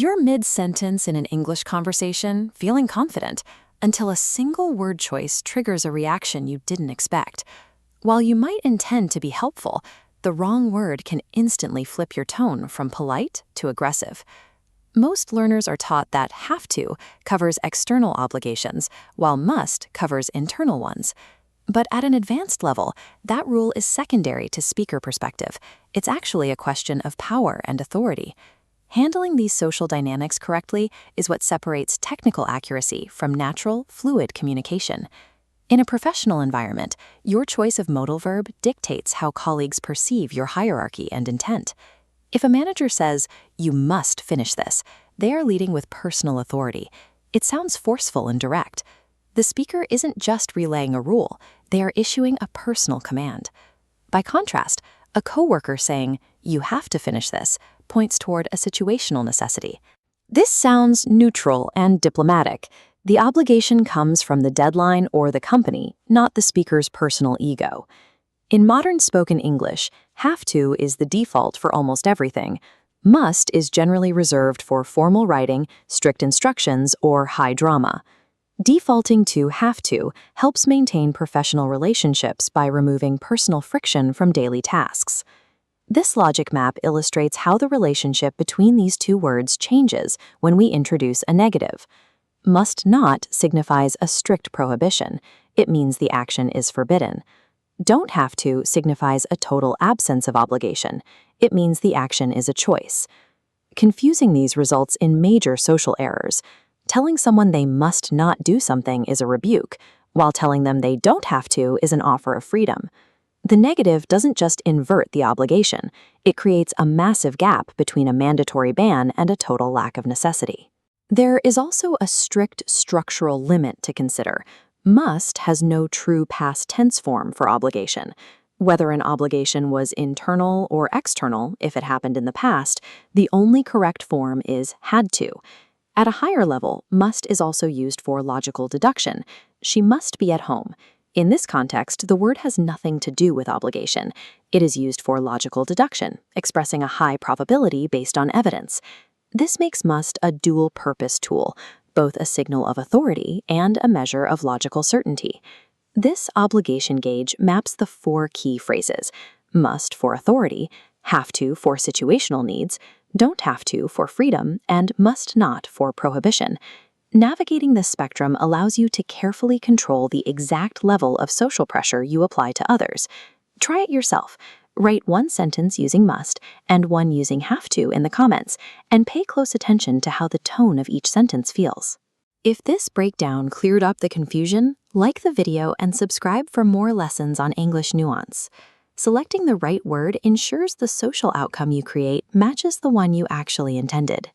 You're mid-sentence in an English conversation, feeling confident, until a single word choice triggers a reaction you didn't expect. While you might intend to be helpful, the wrong word can instantly flip your tone from polite to aggressive. Most learners are taught that have to covers external obligations, while must covers internal ones. But at an advanced level, that rule is secondary to speaker perspective. It's actually a question of power and authority. Handling these social dynamics correctly is what separates technical accuracy from natural, fluid communication. In a professional environment, your choice of modal verb dictates how colleagues perceive your hierarchy and intent. If a manager says, "You must finish this," they are leading with personal authority. It sounds forceful and direct. The speaker isn't just relaying a rule, they are issuing a personal command. By contrast, a coworker saying, "You have to finish this," points toward a situational necessity. This sounds neutral and diplomatic. The obligation comes from the deadline or the company, not the speaker's personal ego. In modern spoken English, have to is the default for almost everything. Must is generally reserved for formal writing, strict instructions, or high drama. Defaulting to have to helps maintain professional relationships by removing personal friction from daily tasks. This logic map illustrates how the relationship between these two words changes when we introduce a negative. Must not signifies a strict prohibition. It means the action is forbidden. Don't have to signifies a total absence of obligation. It means the action is a choice. Confusing these results in major social errors. Telling someone they must not do something is a rebuke, while telling them they don't have to is an offer of freedom. The negative doesn't just invert the obligation, it creates a massive gap between a mandatory ban and a total lack of necessity. There is also a strict structural limit to consider. Must has no true past tense form for obligation. Whether an obligation was internal or external, if it happened in the past, the only correct form is had to. At a higher level, must is also used for logical deduction. She must be at home. In this context, the word has nothing to do with obligation. It is used for logical deduction, expressing a high probability based on evidence. This makes must a dual-purpose tool, both a signal of authority and a measure of logical certainty. This obligation gauge maps the four key phrases: must for authority, have to for situational needs, don't have to for freedom, and must not for prohibition. Navigating this spectrum allows you to carefully control the exact level of social pressure you apply to others. Try it yourself. Write one sentence using must and one using have to in the comments, and pay close attention to how the tone of each sentence feels. If this breakdown cleared up the confusion, like the video and subscribe for more lessons on English nuance. Selecting the right word ensures the social outcome you create matches the one you actually intended.